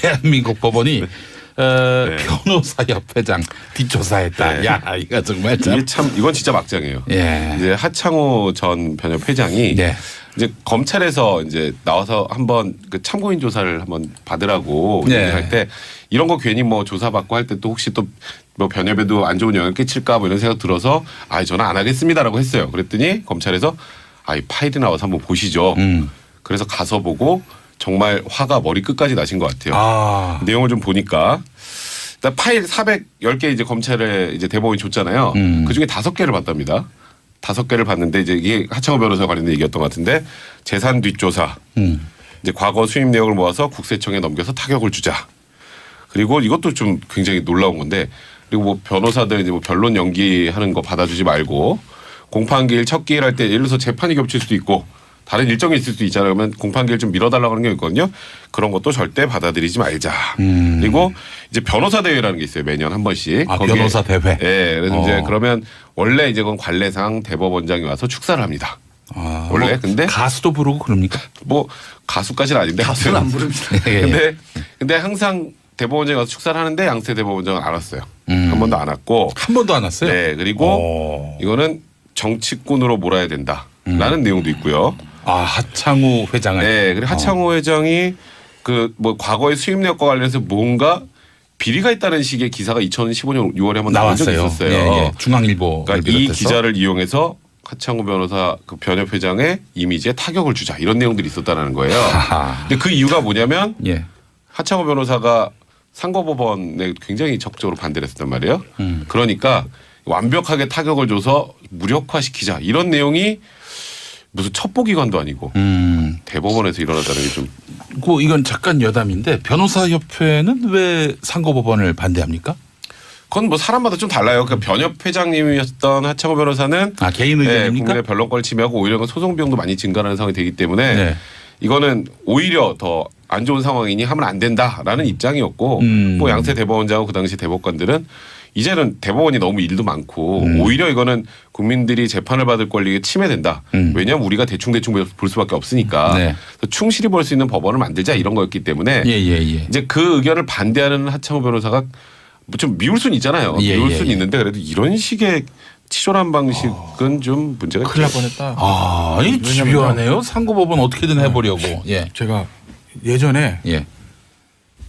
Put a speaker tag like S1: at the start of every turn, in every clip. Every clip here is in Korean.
S1: 대한민국 법원이
S2: 네.
S1: 변호사협회장 뒷조사했다.
S2: 네.
S1: 야, 이거 정말 참.
S2: 이건 진짜 막장이에요.
S1: 예.
S2: 이제 하창호 전 변협회장이
S1: 네.
S2: 이제 검찰에서 이제 나와서 한번 그 참고인 조사를 한번 받으라고
S1: 네.
S2: 얘기할 때 이런 거 괜히 뭐 조사받고 할 때 또 혹시 또 뭐 변협에도 안 좋은 영향 끼칠까 뭐 이런 생각 들어서 저는 안 하겠습니다라고 했어요. 그랬더니 검찰에서 이 파일이 나와서 한번 보시죠. 그래서 가서 보고 정말 화가 머리 끝까지 나신 것 같아요. 내용을 좀 보니까 일단 파일 410개 이제 검찰에 이제 대법원이 줬잖아요. 그 중에 5개를 봤답니다. 5개를 봤는데 이제 이게 하창호 변호사 관련된 얘기였던 것 같은데 재산 뒷조사, 이제 과거 수입 내역을 모아서 국세청에 넘겨서 타격을 주자. 그리고 이것도 좀 굉장히 놀라운 건데 그리고 뭐 변호사들 이제 뭐 변론 연기하는 거 받아주지 말고 공판기일 첫 기일 할 때 예를 들어서 재판이 겹칠 수도 있고 다른 일정이 있을 수도 있잖아요. 그러면 공판기일 좀 미뤄달라고 하는 게 있거든요. 그런 것도 절대 받아들이지 말자. 그리고 이제 변호사 대회라는 게 있어요. 매년 한 번씩.
S1: 변호사 대회.
S2: 예. 그래서 이제 그러면 원래 이제 그건 관례상 대법원장이 와서 축사를 합니다. 원래
S1: 뭐
S2: 근데
S1: 가수도 부르고 그럽니까?
S2: 뭐 가수까지는 아닌데
S3: 가수는 안 부릅니다.
S2: 근데 항상 대법원장이 와서 축사를 하는데 양세 대법원장은 안 왔어요. 한 번도 안 왔고.
S1: 한 번도 안 왔어요?
S2: 네. 그리고 이거는 정치꾼으로 몰아야 된다라는 내용도 있고요.
S1: 하창호 회장을.
S2: 네. 그리고 하창호 회장이 그 뭐 과거의 수입 내역과 관련해서 뭔가 비리가 있다는 식의 기사가 2015년 6월에 한번 나온 적이 있었어요.
S1: 예. 중앙일보.
S2: 그러니까 이 기자를 이용해서 하창호 변호사 그 변협회장의 이미지에 타격을 주자 이런 내용들이 있었다는 거예요. 근데 그 이유가 뭐냐면 하창호 변호사가 상고법원에 굉장히 적극적으로 반대를 했단 말이에요. 그러니까 완벽하게 타격을 줘서 무력화시키자 이런 내용이 무슨 첩보기관도 아니고 대법원에서 일어났다는 게 좀.
S1: 이건 잠깐 여담인데 변호사협회는 왜 상고법원을 반대합니까?
S2: 그건 뭐 사람마다 좀 달라요. 그러니까 변협회장님이었던 하창호 변호사는
S1: 개인 의견입니까?
S2: 국민의 변론권을 침해하고 오히려 소송 비용도 많이 증가하는 상황이 되기 때문에 이거는 오히려 더 안 좋은 상황이니 하면 안 된다라는 입장이었고 뭐 양세 대법원장하고 그 당시 대법관들은 이제는 대법원이 너무 일도 많고 오히려 이거는 국민들이 재판을 받을 권리에 침해된다. 왜냐하면 우리가 대충 볼 수밖에 없으니까 충실히 볼 수 있는 법원을 만들자 이런 거였기 때문에 이제 그 의견을 반대하는 하창호 변호사가 뭐 좀 미울 수는 있잖아요. 미울 수는 있는데 그래도 이런 식의 치졸한 방식은 좀 문제가
S3: 큰일 날 뻔했다.
S1: 이 집요하네요. 상고법원 어떻게든 해보려고.
S3: 제가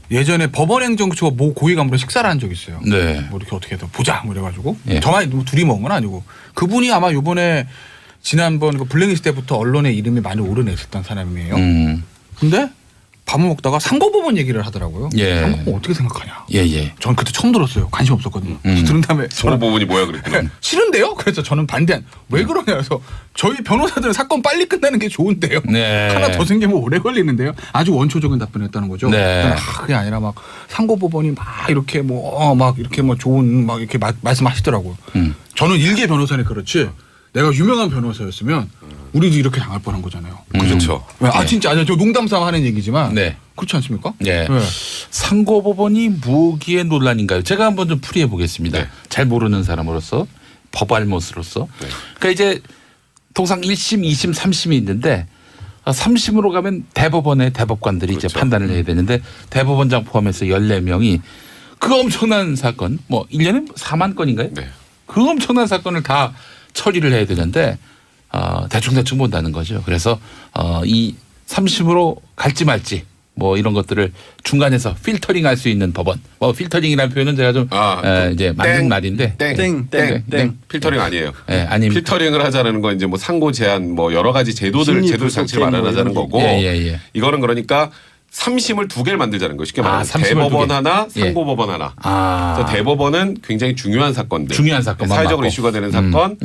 S3: 예전에 법원행정처 모 고위 간부랑 식사를 한 적이 있어요. 뭐 이렇게 어떻게 해서 보자 뭐 이래가지고 저만 뭐 둘이 먹은 건 아니고 그분이 아마 이번에 지난번 그 블랙리스트 때부터 언론에 이름이 많이 오르냈었던 사람이에요. 근데 밥을 먹다가 상고법원 얘기를 하더라고요. 상고법원 어떻게 생각하냐. 전 그때 처음 들었어요. 관심 없었거든요. 들은 다음에
S2: 상고법원이 뭐야 그랬구나.
S3: 싫은데요? 그래서 저는 반대한. 왜 그러냐 그래서 저희 변호사들은 사건 빨리 끝나는 게 좋은데요. 하나 더 생기면 오래 걸리는데요. 아주 원초적인 답변했다는 거죠. 그게 아니라 막 상고법원이 막 이렇게 막 이렇게 뭐 좋은 막 이렇게 말씀하시더라고요. 저는 일개 변호사는 그렇지. 내가 유명한 변호사였으면 우리도 이렇게 당할 뻔한 거잖아요.
S2: 그렇죠.
S3: 진짜 저 농담삼아 하는 얘기지만 그렇지 않습니까?
S1: 상고법원이 무기의 논란인가요? 제가 한번 좀 풀이해 보겠습니다. 잘 모르는 사람으로서 법알못으로서. 그러니까 이제 통상 1심, 2심, 3심이 있는데 3심으로 가면 대법원의 대법관들이 이제 판단을 해야 되는데 대법원장 포함해서 14명이 그 엄청난 사건 뭐 1년에 4만 건인가요? 그 엄청난 사건을 다 처리를 해야 되는데 대충 본다는 거죠. 그래서 이 3심으로 갈지 말지 뭐 이런 것들을 중간에서 필터링할 수 있는 법원. 필터링이라는 표현은 제가 좀 이제 만든 말인데
S3: 땡.
S2: 필터링 아니에요.
S1: 아니
S2: 필터링을 하자는 건 이제 뭐 상고 제한 뭐 여러 가지 제도 장치를 마련하자는 거고 이거는 그러니까 3심을 2개를 만들자는 거예요. 쉽게 말하면 대법원 하나, 상고법원 하나. 그래서 대법원은 굉장히 중요한 사건들, 사회적으로 이슈가 되는 사건,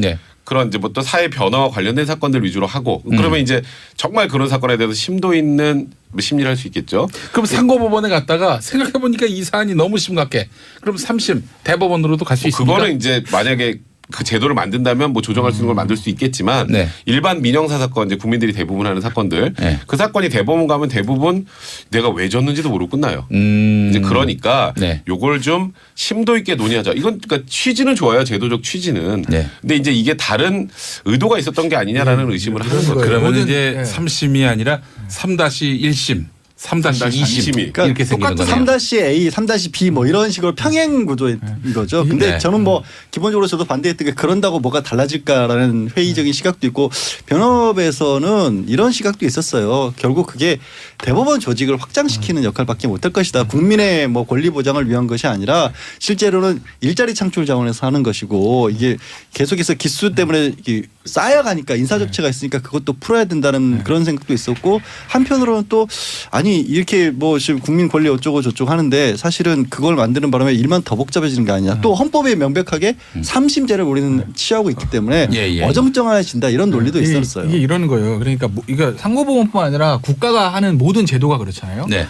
S2: 그런 이제 뭐 또 사회 변화와 관련된 사건들 위주로 하고 그러면 이제 정말 그런 사건에 대해서 심도 있는 심리를 할 수 있겠죠.
S1: 그럼 상고법원에 갔다가 생각해 보니까 이 사안이 너무 심각해. 그럼 3심 대법원으로도 갈 수 있습니까?
S2: 그거는 이제 만약에 그 제도를 만든다면 뭐 조정할 수 있는 걸 만들 수 있겠지만 일반 민형사 사건 이제 국민들이 대부분 하는 사건들 그 사건이 대법원 가면 대부분 내가 왜 졌는지도 모르고 끝나요. 이제 그러니까 요걸 좀 심도 있게 논의하자. 이건 그러니까 취지는 좋아요. 제도적 취지는. 근데 이제 이게 다른 의도가 있었던 게 아니냐라는 의심을 하는 거죠.
S1: 그러면 이제 3심이 아니라 3-1심 3-20
S2: 그러니까
S1: 이렇게 생기는
S4: 똑같은
S1: 거네요.
S4: 3-A, 3-B 뭐 이런 식으로 평행 구조인 거죠. 근데
S1: 네.
S4: 저는 뭐 기본적으로 저도 반대했던 게 그런다고 뭐가 달라질까라는 회의적인 시각도 있고 변협에서는 이런 시각도 있었어요. 결국 그게 대법원 조직을 확장시키는 역할밖에 못할 것이다. 국민의 뭐 권리 보장을 위한 것이 아니라 실제로는 일자리 창출 자원에서 하는 것이고 이게 계속해서 기수 때문에 이게 쌓여가니까 인사적체가 있으니까 그것도 풀어야 된다는 그런 생각도 있었고 한편으로는 또 아니 이렇게 뭐 지금 국민 권리 어쩌고 저쩌고 하는데 사실은 그걸 만드는 바람에 일만 더 복잡해지는 게 아니냐. 또 헌법에 명백하게 3심제를 우리는 취하고 있기 때문에 어정쩡해진다 이런 논리도 있었어요.
S3: 이게 이런 거예요. 그러니까 이거 상고법원뿐만 아니라 국가가 하는 모든 제도가 그렇잖아요.
S1: 네.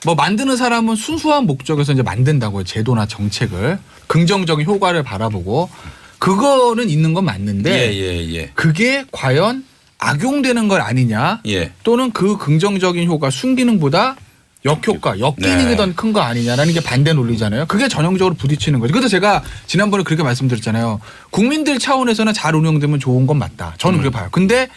S3: 뭐 만드는 사람은 순수한 목적에서 이제 만든다고요. 제도나 정책을 긍정적인 효과를 바라보고 그거는 있는 건 맞는데 그게 과연 악용되는 걸 아니냐 또는 그 긍정적인 효과 순기능보다 역효과, 역기능이 더 큰 거 아니냐라는 게 반대 논리잖아요. 그게 전형적으로 부딪히는 거죠. 그래서 제가 지난번에 그렇게 말씀드렸잖아요. 국민들 차원에서는 잘 운영되면 좋은 건 맞다. 저는 그렇게 봐요. 근데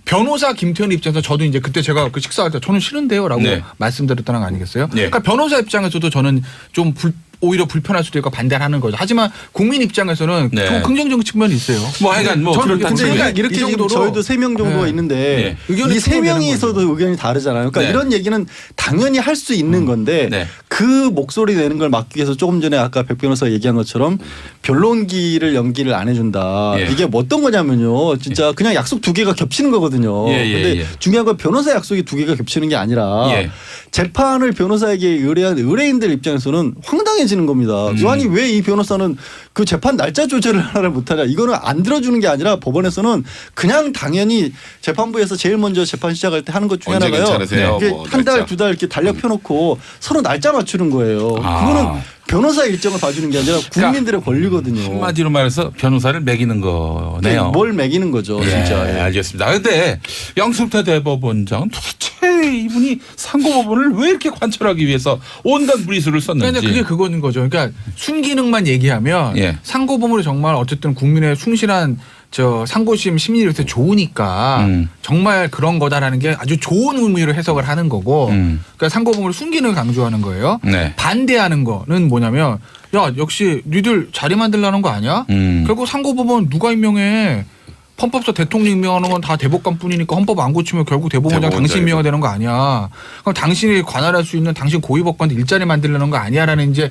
S3: 변호사 김태현 입장에서 저도 이제 그때 제가 그 식사할 때 저는 싫은데요라고 말씀드렸던 거 아니겠어요? 그러니까 변호사 입장에서도 저는 좀 오히려 불편할 수도 있고 반대를 하는 거죠. 하지만 국민 입장에서는 좀 긍정적인 측면이 있어요.
S1: 뭐 하여간 뭐
S4: 근데
S3: 그러니까
S4: 이렇게 지금 저희도 3명 정도가 있는데 이
S3: 의견이
S4: 3명이서도 의견이 다르잖아요. 그러니까 이런 얘기는 당연히 할 수 있는 건데 그 목소리 내는 걸 막기 위해서 조금 전에 아까 백 변호사 얘기한 것처럼 변론기를 연기를 안 해준다. 이게 뭐 어떤 거냐면요. 진짜 그냥 약속 2개가 겹치는 거거든요. 근데 중요한 건 변호사 약속이 2개가 겹치는 게 아니라 재판을 변호사에게 의뢰한 의뢰인들 입장에서는 황당해지는 겁니다. 아니 왜 이 변호사는 그 재판 날짜 조절을 하나를 못하냐. 이거는 안 들어주는 게 아니라 법원에서는 그냥 당연히 재판부에서 제일 먼저 재판 시작할 때 하는 것 중에 하나가요.
S2: 뭐
S4: 한 달, 2달 이렇게 달력 펴놓고 서로 날짜 맞추는 거예요. 그거는 변호사 일정을 봐주는 게 아니라 국민들의 권리거든요.
S1: 한마디로 말해서 변호사를 매기는 거네요.
S4: 뭘 매기는 거죠, 진짜.
S1: 알겠습니다. 그런데 양승태 대법원장은 도대체 이분이 상고법원을 왜 이렇게 관철하기 위해서 온갖 무리수를 썼는지.
S3: 그러니까 그게 그거는 거죠. 그러니까 순기능만 얘기하면 상고법원이 정말 어쨌든 국민의 충실한 상고심 심리를 위해서 좋으니까 정말 그런 거다라는 게 아주 좋은 의미로 해석을 하는 거고 그러니까 상고법원을 순기능을 강조하는 거예요. 반대하는 거는 뭐냐면 야 역시 니들 자리 만들라는 거 아니야? 결국 상고법원 누가 임명해? 헌법사 대통령 임명하는 건 다 대법관뿐이니까 헌법 안 고치면 결국 대법원장 당신 임명해야 되는 거 아니야. 그럼 당신이 관할할 수 있는 당신 고위법관들 일자리 만들려는 거 아니야라는 이제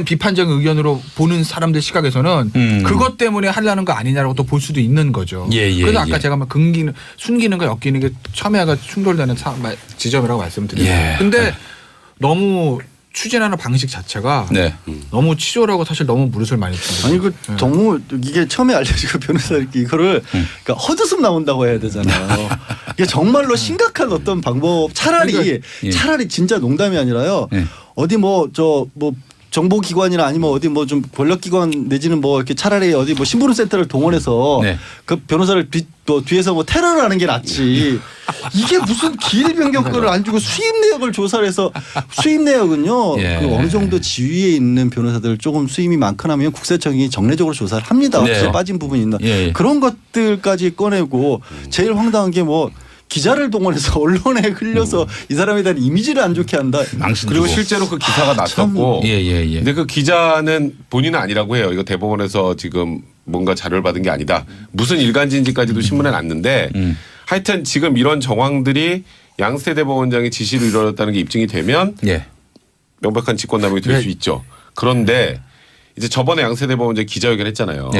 S3: 비판적인 의견으로 보는 사람들 시각에서는 그것 때문에 하려는 거 아니냐라고 또 볼 수도 있는 거죠. 그래서 아까 제가 막 순기능과 역기능이 첨예하게 충돌되는 지점이라고 말씀드렸어요. 근데 너무 추진하는 방식 자체가 너무 치졸하고 사실 너무 무릇을 많이 줍니다.
S4: 아니 너무 이게 처음에 알려지고 변호사 이거를 그러니까 헛웃음 나온다고 해야 되잖아요. 이게 정말로 심각한 어떤 방법 차라리 진짜 농담이 아니라요. 어디 정보기관이나 아니면 어디 뭐 좀 권력기관 내지는 뭐 이렇게 차라리 어디 뭐 심부름센터를 동원해서 그 변호사를 뒤에서 뭐 테러를 하는 게 낫지. 이게 무슨 기일 변경권을 안 주고 수입 내역을 조사를 해서 수입 내역은요. 그 어느 정도 지위에 있는 변호사들 조금 수임이 많거나 하면 국세청이 정례적으로 조사를 합니다. 혹시 빠진 부분이 있나. 그런 것들까지 꺼내고 제일 황당한 게 뭐 기자를 동원해서 언론에 흘려서 이 사람에 대한 이미지를 안 좋게 한다.
S2: 그리고 실제로 그 기사가 났었고 근데 그 기자는 본인은 아니라고 해요. 이거 대법원에서 지금 뭔가 자료를 받은 게 아니다. 무슨 일간지인지까지도 신문에 났는데 하여튼 지금 이런 정황들이 양승태 대법원장의 지시로 이루어졌다는 게 입증이 되면 명백한 직권남용이 될 수 있죠. 그런데 이제 저번에 양승태 대법원장이 기자회견 했잖아요.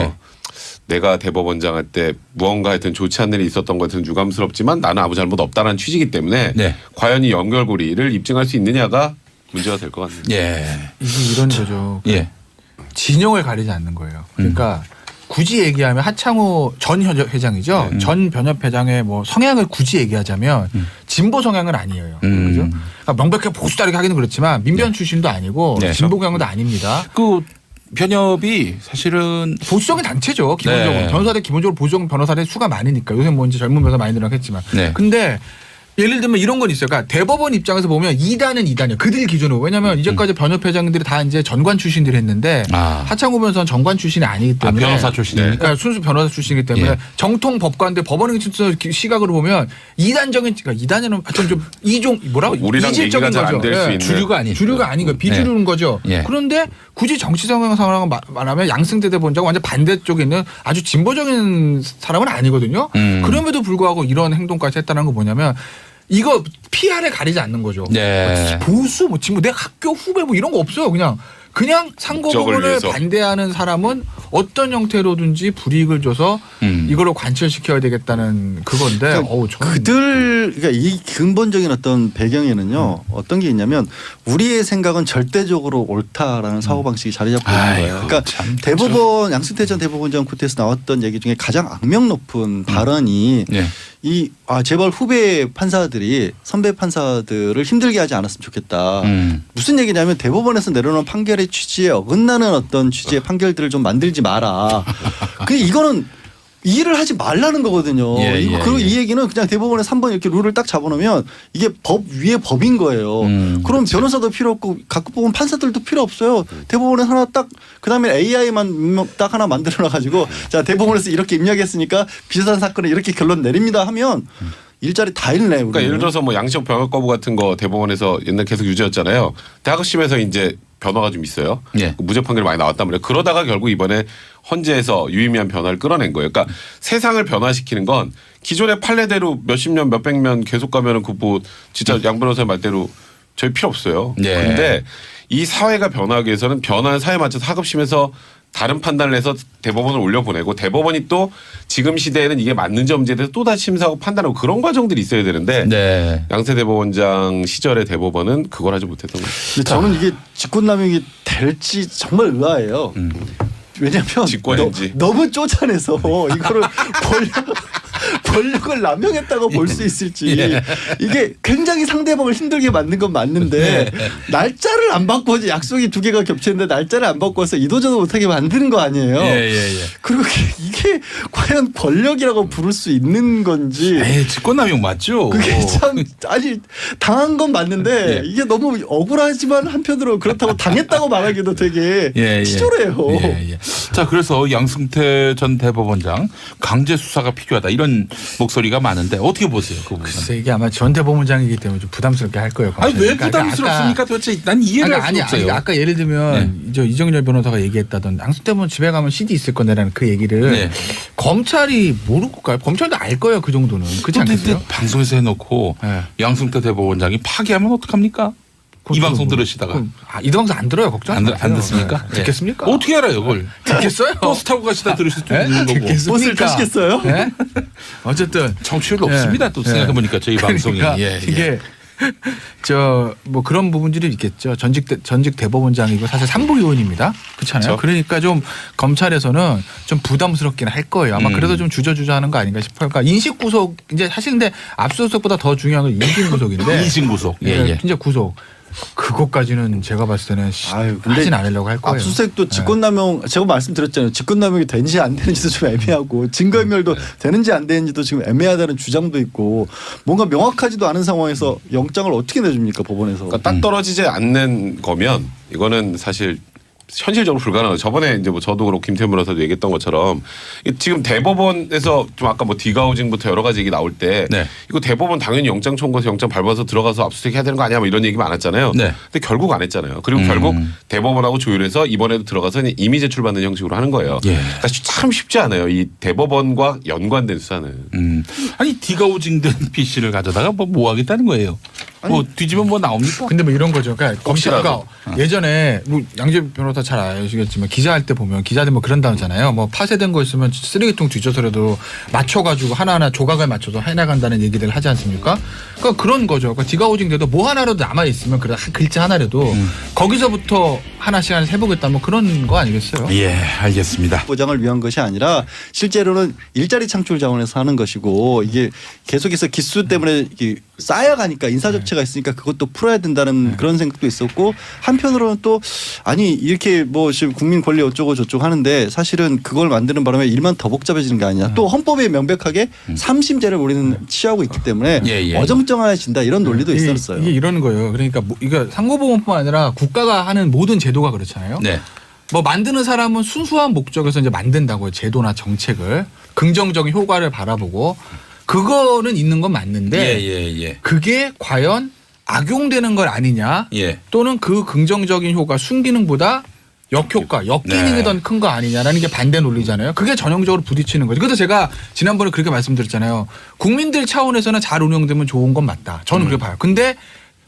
S2: 내가 대법원장 할 때 무언가 하여튼 좋지 않은 일이 있었던 것은 유감스럽지만 나는 아무 잘못 없다는 취지이기 때문에 과연 이 연결고리를 입증할 수 있느냐가 문제가 될 것 같네요.
S3: 이게 이런 거죠. 진영을 가리지 않는 거예요. 그러니까 굳이 얘기하면 하창우 전 회장이죠. 전 변협회장의 뭐 성향을 굳이 얘기하자면 진보 성향은 아니에요. 그죠? 그러니까 명백하게 보수다르게 하기는 그렇지만 민변 출신도 아니고 진보 경향도 아닙니다.
S1: 변협이 사실은
S3: 보수적인 단체죠. 기본적으로 변호사들 기본적으로 보수적인 변호사들 수가 많으니까 요새 뭐 이제 젊은 변호사 많이 늘어나겠지만 근데 예를 들면 이런 건 있어요. 그러니까 대법원 입장에서 보면 2단은 2단이에요. 그들 기준으로. 왜냐하면 이제까지 변협회장들이 다 이제 전관 출신들이 했는데 하창호 변호사는 전관 출신이 아니기 때문에
S1: 변호사 출신이니까
S3: 그러니까 순수 변호사 출신이기 때문에
S1: 예.
S3: 정통 법관들 법원의 시각으로 보면 2단적인 그러니까 2단에는 좀 이종 뭐라고
S2: 우리랑
S3: 이질적인
S2: 얘기가 잘 안
S3: 거죠.
S2: 될 수
S3: 예.
S2: 있는
S1: 주류가 아닌
S3: 주류가 아닌 거 비주류인 거죠.
S1: 예.
S3: 그런데 굳이 정치 상황을 말하면 양승태 대법원장 완전 반대쪽에 있는 아주 진보적인 사람은 아니거든요. 그럼에도 불구하고 이런 행동까지 했다는 거 뭐냐면 이거 PR에 가리지 않는 거죠.
S1: 네.
S3: 보수 뭐 친구 내 학교 후배 뭐 이런 거 없어요. 그냥 상고법원을
S2: 위해서.
S3: 반대하는 사람은 어떤 형태로든지 불이익을 줘서 이걸로 관철시켜야 되겠다는 그건데
S4: 그러니까 그러니까 이 근본적인 어떤 배경에는요 어떤 게 있냐면 우리의 생각은 절대적으로 옳다라는 사고방식이 자리 잡고 있는 거예요. 그러니까 대법원 양승태 전 대법원장 코트에서 나왔던 얘기 중에 가장 악명 높은 발언이
S1: 네.
S4: 제발 후배 판사들이 선배 판사들을 힘들게 하지 않았으면 좋겠다. 무슨 얘기냐면 대법원에서 내려놓은 판결의 취지에 어긋나는 어떤 취지의 판결들을 좀 만들지 마라. 이거는 이 일을 하지 말라는 거거든요. 그리고 이 얘기는 그냥 대법원에 3번 이렇게 룰을 딱 잡아놓으면 이게 법 위에 법인 거예요. 그럼 변호사도 필요 없고 각급 법원 판사들도 필요 없어요. 대법원에 하나 딱 그다음에 AI만 딱 하나 만들어 놔가지고 자 대법원에서 이렇게 입력했으니까 비슷한 사건에 이렇게 결론 내립니다 하면 일자리 다 잃네.
S2: 그러니까 예를 들어서 뭐 양식 병역 거부 같은 거 대법원에서 옛날 계속 유죄였잖아요. 대학심에서 이제 변화가 좀 있어요.
S1: 예.
S2: 무죄 판결이 많이 나왔단 말이에요. 그러다가 결국 이번에 헌재에서 유의미한 변화를 끌어낸 거예요. 그러니까 세상을 변화시키는 건 기존의 판례대로 몇십 년 몇백 년 계속 가면은 그 뭐 진짜 양 변호사 말대로 저희 필요 없어요.
S1: 예.
S2: 그런데 이 사회가 변화하기 위해서는 변화한 사회에 맞춰서 하급심에서 다른 판단을 해서 대법원을 올려보내고 대법원이 또 지금 시대에는 이게 맞는지 없는지에 대해서 또다시 심사하고 판단하고 그런 과정들이 있어야 되는데
S1: 네.
S2: 양세 대법원장 시절의 대법원은 그걸 하지 못했던 거예요.
S4: 근데 저는 이게 직권남용이 될지 정말 의아해요. 왜냐하면
S2: 직권인지.
S4: 너무 쫓아내서 이거를 권력을 남용했다고 볼 수 있을지 이게 굉장히 상대방을 힘들게 만든 건 맞는데 날짜를 안 바꿔서 약속이 2개가 겹치는데 날짜를 안 바꿔서 이도저도 못하게 만드는 거 아니에요. 그리고 이게 과연 권력이라고 부를 수 있는 건지
S1: 직권남용 맞죠.
S4: 그게 참 아니 당한 건 맞는데 이게 너무 억울하지만 한편으로 그렇다고 당했다고 말하기도 되게 치졸해요.
S1: 자, 그래서 양승태 전 대법원장 강제 수사가 필요하다 이런 목소리가 많은데 어떻게 보세요? 그 부분은?
S3: 글쎄 이게 아마 전 대법원장이기 때문에 좀 부담스럽게 할 거예요.
S1: 아니 왜
S3: 그러니까
S1: 부담스럽습니까? 도대체 난 이해를 할 수 없어요.
S3: 아까 예를 들면 이정열 변호사가 얘기했다던 양승태 대법원 집에 가면 CD 있을 건데라는 그 얘기를 검찰이 모르고 가요. 검찰도 알 거예요. 그 정도는. 그렇지 않겠어요?
S1: 방송에서 해놓고 양승태 대법원장이 파기하면 어떡합니까? 이 방송 들으시다가
S3: 이 방송 안 들어요. 걱정
S1: 안 듣습니까?
S3: 듣겠습니까?
S1: 어떻게 알아요 그걸?
S3: 듣겠어요?
S1: 버스 타고 가시다 들으실 수도 있는 거고.
S4: 버스를 타시겠어요?
S3: 어쨌든
S1: 청취율 높습니다. 또 생각해보니까 저희 방송이.
S3: 그러니까 이게 뭐 그런 부분들이 있겠죠. 전직 대법원장이고 사실 삼부의원입니다. 그렇잖아요. 그러니까 좀 검찰에서는 좀 부담스럽긴 할 거예요. 아마 그래서 좀 주저주저하는 거 아닌가 싶어요. 그러니까 인식 구속 이제 사실 근데 압수수색보다 더 중요한 건 인식 구속인데.
S1: 인식 구속.
S3: 이제 구속. 그것까지는 제가 봤을 때는 하진 않으려고 할 거예요.
S4: 압수수색도 직권남용 제가 말씀드렸잖아요. 직권남용이 되는지 안 되는지도 좀 애매하고 증거인멸도 되는지 안 되는지도 지금 애매하다는 주장도 있고 뭔가 명확하지도 않은 상황에서 영장을 어떻게 내줍니까 법원에서.
S2: 그러니까 딱 떨어지지 않는 거면 이거는 사실 현실적으로 불가능해요. 저번에 이제 뭐 저도 그렇고 김태현 변호사도 얘기했던 것처럼 지금 대법원에서 좀 아까 뭐 디가우징부터 여러 가지 얘기 나올 때 이거 대법원 당연히 영장 청구해서 영장 밟아서 들어가서 압수수색 해야 되는 거 아니야 뭐 이런 얘기 많았잖아요. 근데 결국 안 했잖아요. 그리고 결국 대법원하고 조율해서 이번에도 들어가서 이미 제출받는 형식으로 하는 거예요. 그러니까 참 쉽지 않아요. 이 대법원과 연관된 수사는.
S1: 아니 디가우징된 PC를 가져다가 뭐 하겠다는 거예요. 뭐 뒤집으면 뭐 나옵니까?
S3: 근데 뭐 이런 거죠. 그러니까 검찰가 예전에 뭐 양재 변호사 잘 아시겠지만 기자할 때 보면 기자들 뭐 그런다잖아요. 뭐 파쇄된 거 있으면 쓰레기통 뒤져서라도 맞춰가지고 하나하나 조각을 맞춰서 해나간다는 얘기를 하지 않습니까? 그러니까 그런 거죠. 그러니까 디가우징돼도 뭐 하나라도 남아 있으면 그래 글자 하나라도 거기서부터 하나씩 해보겠다 뭐 그런 거 아니겠어요?
S1: 예, 알겠습니다.
S4: 보장을 위한 것이 아니라 실제로는 일자리 창출 자원에서 하는 것이고 이게 계속해서 기수 때문에 쌓여가니까 인사적체가 있으니까 그것도 풀어야 된다는 그런 생각도 있었고 한편으로는 또 아니 이렇게 뭐 지금 국민 권리 어쩌고 저쩌고 하는데 사실은 그걸 만드는 바람에 일만 더 복잡해지는 게 아니냐. 또 헌법에 명백하게 삼심제를 우리는 취하고 있기 때문에 어정쩡해진다 이런 논리도 있었어요.
S3: 이게 이런 거예요. 그러니까 뭐 이거 상고법원뿐만 아니라 국가가 하는 모든 제도가 그렇잖아요.
S1: 네.
S3: 뭐 만드는 사람은 순수한 목적에서 이제 만든다고요. 제도나 정책을 긍정적인 효과를 바라보고 그거는 있는 건 맞는데 그게 과연 악용되는 건 아니냐 또는 그 긍정적인 효과 순기능보다 역효과, 역기능이 더 큰 거 아니냐라는 게 반대 논리잖아요. 그게 전형적으로 부딪히는 거죠. 그래서 제가 지난번에 그렇게 말씀드렸잖아요. 국민들 차원에서는 잘 운영되면 좋은 건 맞다. 저는 그렇게 봐요. 근데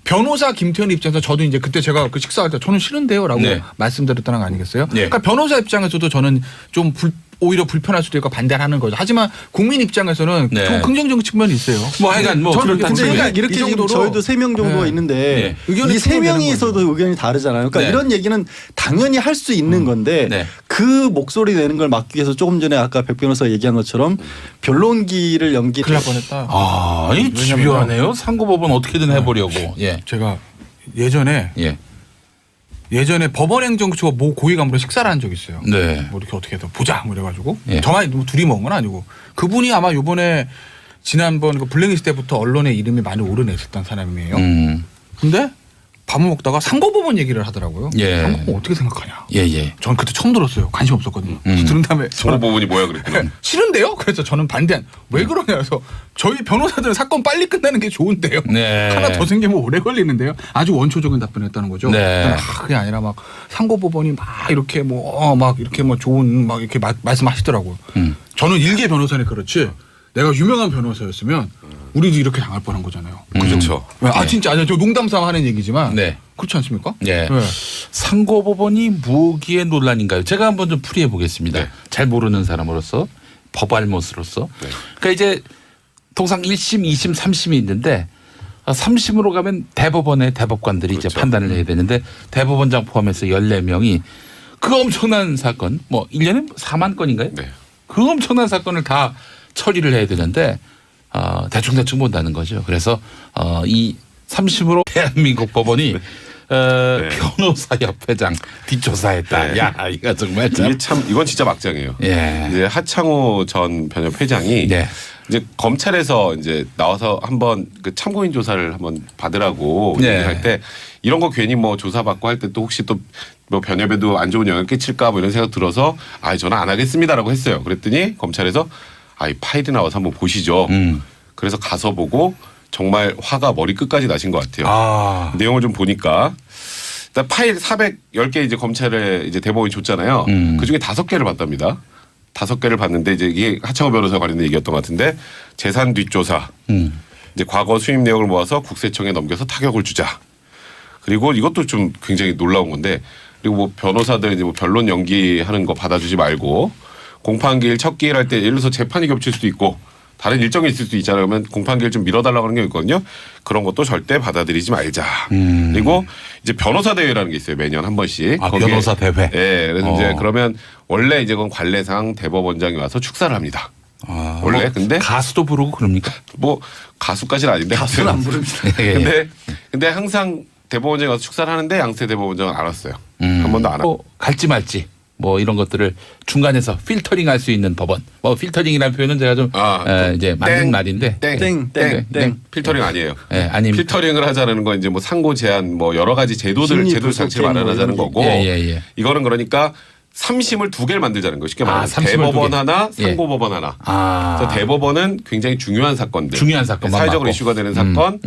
S3: 변호사 김태현 입장에서 저도 이제 그때 제가 그 식사할 때 저는 싫은데요라고 말씀드렸던 거 아니겠어요? 그러니까 변호사 입장에서도 저는 좀 오히려 불편할 수도 있고 반대를 하는 거죠. 하지만 국민 입장에서는 좀 긍정적인 측면이 있어요.
S1: 뭐 하여간 뭐
S4: 저는 근데
S1: 그러니까
S4: 이렇게 지금 저희도 3명 정도가 있는데 이
S3: 의견이
S4: 3명이서도 의견이 다르잖아요. 그러니까 이런 얘기는 당연히 할 수 있는 건데 그 목소리 내는 걸 막기 위해서 조금 전에 아까 백 변호사가 얘기한 것처럼 변론기를 연기.
S3: 큰일 날 뻔했다.
S1: 아, 이 집요하네요. 상고법원 어떻게든 해보려고.
S3: 제가 예전에 법원행정처가 모 고위 간부랑 식사를 한 적이 있어요. 뭐 이렇게 어떻게 해서 보자 뭐 이래가지고 저만 뭐 둘이 먹은 건 아니고 그분이 아마 요번에 지난번 그 블랙리스트 때부터 언론에 이름이 많이 오르냈었던 사람이에요. 근데 밥을 먹다가 상고법원 얘기를 하더라고요. 상고법원 어떻게 생각하냐. 전 그때 처음 들었어요. 관심 없었거든요. 들은 다음에
S2: 상고법원이 뭐야 그랬구나.
S3: 싫은데요? 그래서 저는 반대한 왜 그러냐 해서 저희 변호사들은 사건 빨리 끝나는 게 좋은데요. 하나 더 생기면 오래 걸리는데요. 아주 원초적인 답변을 했다는 거죠. 그게 아니라 막 상고법원이 막 이렇게 막 이렇게 뭐 좋은 막 이렇게 말씀하시더라고요. 저는 일개 변호사는 그렇지. 내가 유명한 변호사였으면 우리도 이렇게 당할 뻔한 거잖아요.
S2: 그렇죠.
S3: 진짜 아니요. 저 농담삼아 하는 얘기지만 그렇지 않습니까?
S1: 상고법원이 무기의 논란인가요? 제가 한번 좀 풀이해 보겠습니다. 잘 모르는 사람으로서 법알못으로서. 그러니까 이제 통상 1심, 2심, 3심이 있는데 3심으로 가면 대법원의 대법관들이 이제 판단을 해야 되는데 대법원장 포함해서 14명이 그 엄청난 사건 뭐 1년에 4만 건인가요? 그 엄청난 사건을 다 처리를 해야 되는데 대충대충 본다는 거죠. 그래서 이 3심으로 대한민국 법원이 변호사협회장 뒷조사했다. 야, 이거 정말 참.
S2: 이건 진짜 막장이에요. 이제 하창호 전 변협회장이 이제 검찰에서 이제 나와서 한번 그 참고인 조사를 한번 받으라고 얘기할 때 이런 거 괜히 뭐 조사받고 할 때 또 혹시 또 뭐 변협에도 안 좋은 영향 끼칠까 뭐 이런 생각 들어서 저는 안 하겠습니다라고 했어요. 그랬더니 검찰에서 이 파일이 나와서 한번 보시죠. 그래서 가서 보고 정말 화가 머리 끝까지 나신 것 같아요. 내용을 좀 보니까 일단 파일 410개 이제 검찰에 이제 대법원이 줬잖아요. 그 중에 5개를 봤답니다. 5개를 봤는데 이제 이게 하창호 변호사 관련된 얘기였던 것 같은데 재산 뒷조사, 이제 과거 수입 내역을 모아서 국세청에 넘겨서 타격을 주자. 그리고 이것도 좀 굉장히 놀라운 건데 그리고 뭐 변호사들 이제 뭐 변론 연기하는 거 받아주지 말고 공판기일 첫 기일 할 때 예를 들어서 재판이 겹칠 수도 있고 다른 일정이 있을 수도 있잖아요. 그러면 공판기일 좀 미뤄달라고 하는 게 있거든요. 그런 것도 절대 받아들이지 말자. 그리고 이제 변호사 대회라는 게 있어요. 매년 한 번씩.
S1: 변호사 대회.
S2: 그래서 이제 그러면 원래 이제 그건 관례상 대법원장이 와서 축사를 합니다. 원래
S1: 뭐
S2: 근데
S1: 가수도 부르고 그럽니까?
S2: 뭐 가수까지는 아닌데
S4: 가수는 안 부릅니다.
S2: 근데 항상 대법원장이 와서 축사를 하는데 양세 대법원장은 안 왔어요. 한 번도 안 하고.
S1: 갈지 말지. 뭐 이런 것들을 중간에서 필터링할 수 있는 법원. 뭐 필터링이라는 표현은 제가 좀 이제 만든 말인데.
S4: 땡.
S2: 필터링 아니에요.
S1: 아닙니다.
S2: 필터링을 하자는 건 이제 뭐 상고 제한 뭐 여러 가지 제도 장치를 마련하자는 거고. 이거는 그러니까 3심을 2개를 만들자는 거 쉽게 말하면 대법원 하나, 상고법원 하나. 그래서 대법원은 굉장히 중요한 사건들, 사회적으로 이슈가 되는 사건,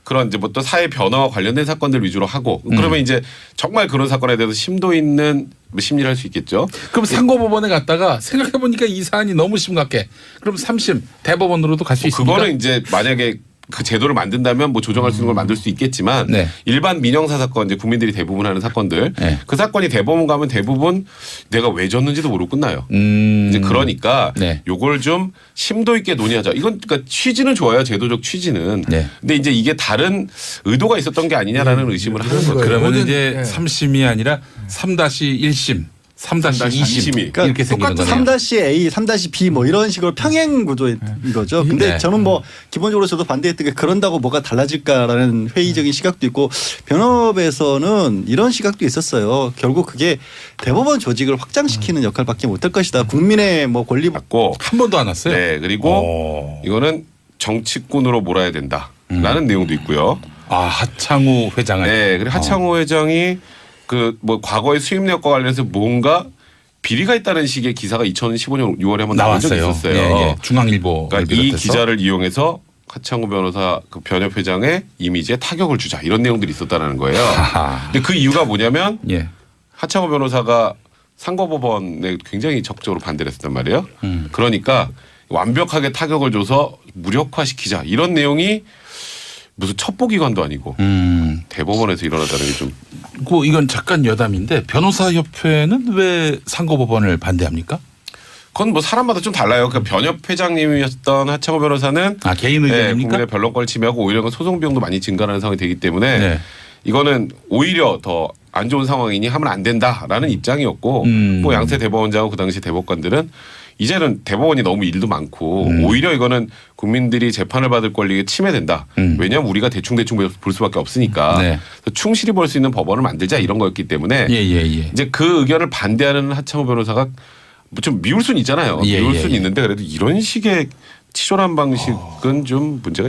S2: 그런 이제 뭐 또 사회 변화와 관련된 사건들 위주로 하고 그러면 이제 정말 그런 사건에 대해서 심도 있는 심리를 할 수 있겠죠.
S1: 그럼 상고법원에 갔다가 생각해 보니까 이 사안이 너무 심각해. 그럼 3심 대법원으로도 갈 수 있습니다.
S2: 그거는 이제 만약에 그 제도를 만든다면 뭐 조정할 수 있는 걸 만들 수 있겠지만 일반 민형사 사건 이제 국민들이 대부분 하는 사건들 그 사건이 대법원 가면 대부분 내가 왜 졌는지도 모르고 끝나요. 이제 그러니까 요걸 좀 심도 있게 논의하자. 이건 그러니까 취지는 좋아요. 제도적 취지는. 근데 이제 이게 다른 의도가 있었던 게 아니냐라는 의심을 하는 거예요.
S1: 그러면 이제 3심이 아니라 3-1심 3-20
S2: 그러니까
S1: 이렇게 생기는 거네요.
S4: 3-A, 3-B 뭐 이런 식으로 평행 구조인 거죠. 근데
S1: 네.
S4: 저는 뭐 기본적으로 저도 반대했던 게 그런다고 뭐가 달라질까라는 회의적인 시각도 있고 변협에서는 이런 시각도 있었어요. 결국 그게 대법원 조직을 확장시키는 역할밖에 못할 것이다. 국민의 뭐 권리
S2: 받고
S1: 한 번도 안 왔어요.
S2: 네 그리고 이거는 정치꾼으로 몰아야 된다라는 내용도 있고요.
S1: 아 하창우 회장을.
S2: 네 그리고 하창호 회장이 그 뭐 과거의 수입 내역과 관련해서 뭔가 비리가 있다는 식의 기사가 2015년 6월에 한번 나온 적이
S1: 나왔어요.
S2: 있었어요.
S1: 예, 예. 중앙일보.
S2: 그러니까 이 기자를 이용해서 하창호 변호사 그 변협 회장의 이미지에 타격을 주자 이런 내용들이 있었다는 거예요. 근데 그 이유가 뭐냐면
S1: 예.
S2: 하창호 변호사가 상고법원에 굉장히 적극적으로 반대를 했단 말이에요. 그러니까 완벽하게 타격을 줘서 무력화시키자 이런 내용이 무슨 첩보기관도 아니고 대법원에서 일어났다는 게 좀.
S1: 이건 잠깐 여담인데 변호사협회는 왜 상고법원을 반대합니까?
S2: 그건 뭐 사람마다 좀 달라요. 그 변협 회장님이었던 하창호 변호사는
S1: 개인 의견입니까?
S2: 국민의 변론권을 침해하고 오히려 소송 비용도 많이 증가하는 상황이 되기 때문에
S1: 네.
S2: 이거는 오히려 더 안 좋은 상황이니 하면 안 된다라는 입장이었고 뭐 양세 대법원장하고 그 당시 대법관들은 이제는 대법원이 너무 일도 많고 오히려 이거는 국민들이 재판을 받을 권리에 침해된다. 왜냐하면 우리가 대충 볼 수밖에 없으니까
S1: 네.
S2: 그래서 충실히 볼 수 있는 법원을 만들자 이런 거였기 때문에
S1: 예.
S2: 이제 그 의견을 반대하는 하창호 변호사가 뭐 좀 미울 수는 있잖아요.
S1: 예,
S2: 미울
S1: 예,
S2: 수는
S1: 예.
S2: 있는데 그래도 이런 식의 치졸한 방식은 좀 문제가